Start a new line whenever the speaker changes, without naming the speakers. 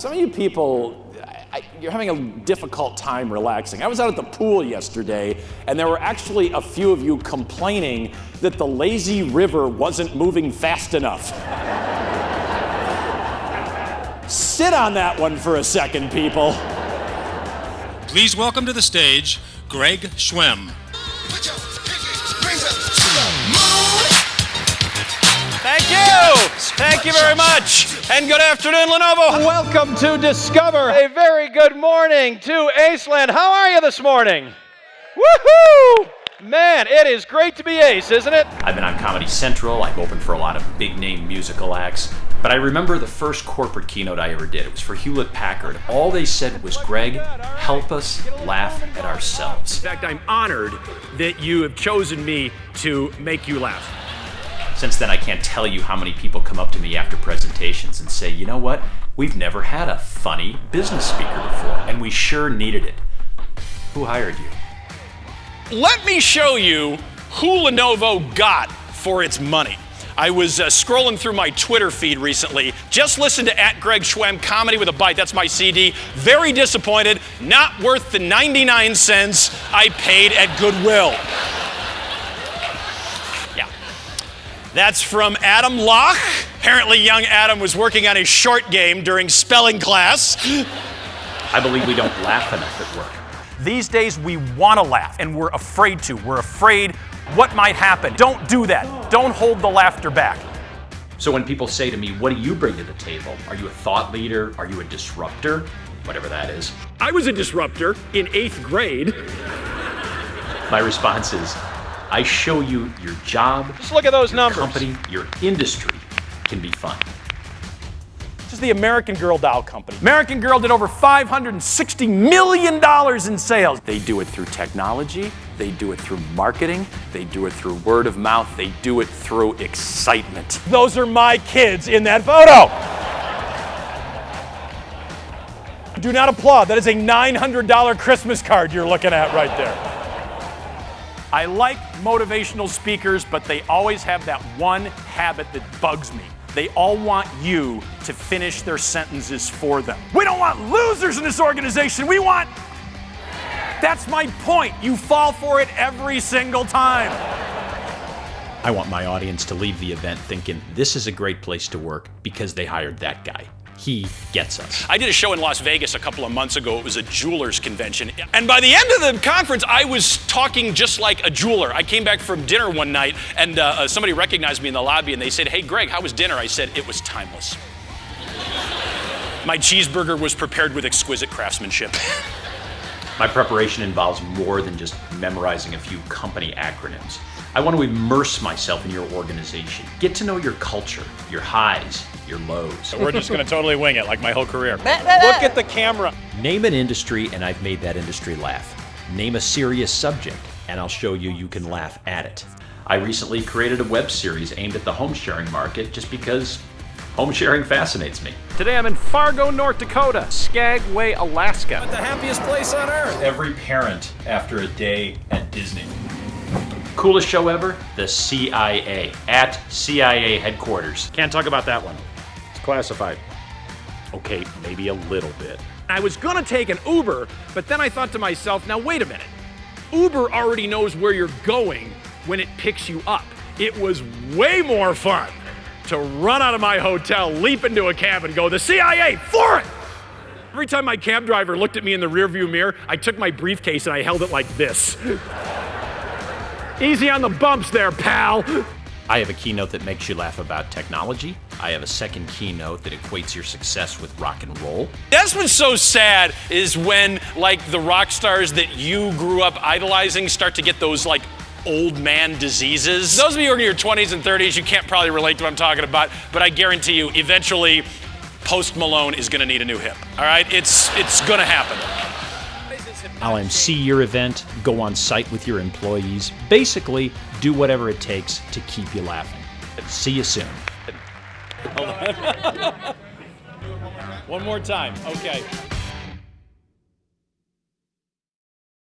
Some of you people, you're having a difficult time relaxing. I was out at the pool yesterday, and there were actually a few of you complaining that the lazy river wasn't moving fast enough. Sit on that one for a second, people.
Please welcome to the stage, Greg Schwem.
Thank you! Thank you very much! And good afternoon, Lenovo! Welcome to Discover. A very good morning to Aceland. How are you this morning? Woohoo! Man, it is great to be Ace, isn't it?
I've been on Comedy Central. I've opened for a lot of big-name musical acts. But I remember the first corporate keynote I ever did. It was for Hewlett-Packard. All they said was, Greg, help us laugh at ourselves.
In fact, I'm honored that you have chosen me to make you laugh.
Since then, I can't tell you how many people come up to me after presentations and say, you know what? We've never had a funny business speaker before, and we sure needed it. Who hired you?
Let me show you who Lenovo got for its money. I was scrolling through my Twitter feed recently. Just listened to @GregSchwem, Comedy with a Bite. That's my CD. Very disappointed. Not worth the 99 cents I paid at Goodwill. Yeah. That's from Adam Locke. Apparently young Adam was working on his short game during spelling class.
I believe we don't laugh enough at work.
These days, we want to laugh, and we're afraid to. We're afraid what might happen. Don't do that. Don't hold the laughter back.
So when people say to me, what do you bring to the table? Are you a thought leader? Are you a disruptor? Whatever that is.
I was a disruptor in 8th grade.
My response is, I show you your job,
Just look at those
your
numbers.
company, your industry can be fun.
This is the American Girl doll company. American Girl did over $560 million in sales.
They do it through technology, they do it through marketing, they do it through word of mouth, they do it through excitement.
Those are my kids in that photo. Do not applaud. That is a $900 Christmas card you're looking at right there. I like motivational speakers, but they always have that one habit that bugs me. They all want you to finish their sentences for them. We don't want losers in this organization. We want... That's my point. You fall for it every single time.
I want my audience to leave the event thinking this is a great place to work because they hired that guy. He gets us.
I did a show in Las Vegas a couple of months ago. It was a jeweler's convention. And by the end of the conference, I was talking just like a jeweler. I came back from dinner one night, and somebody recognized me in the lobby, and they said, hey, Greg, how was dinner? I said, it was timeless. My cheeseburger was prepared with exquisite craftsmanship.
My preparation involves more than just memorizing a few company acronyms. I want to immerse myself in your organization, get to know your culture, your highs, your lows.
We're just going to totally wing it like my whole career. Look at the camera.
Name an industry and I've made that industry laugh. Name a serious subject and I'll show you you can laugh at it. I recently created a web series aimed at the home sharing market just because home sharing fascinates me.
Today I'm in Fargo, North Dakota, Skagway, Alaska.
The happiest place on earth.
Every parent after a day at Disney. Coolest show ever? The CIA. At CIA headquarters.
Can't talk about that one. It's classified. Okay, maybe a little bit.
I was gonna take an Uber, but then I thought to myself, now wait a minute. Uber already knows where you're going when it picks you up. It was way more fun to run out of my hotel, leap into a cab and go, the CIA, for it! Every time my cab driver looked at me in the rearview mirror, I took my briefcase and I held it like this. Easy on the bumps there, pal.
I have a keynote that makes you laugh about technology. I have a second keynote that equates your success with rock and roll.
That's what's so sad is when, like, the rock stars that you grew up idolizing start to get those, like, old man diseases. Those of you who are in your 20s and 30s, you can't probably relate to what I'm talking about, but I guarantee you, eventually, Post Malone is gonna need a new hip, all right? It's gonna happen.
I'll MC your event, go on site with your employees, basically do whatever it takes to keep you laughing. See you soon.
One more time, okay.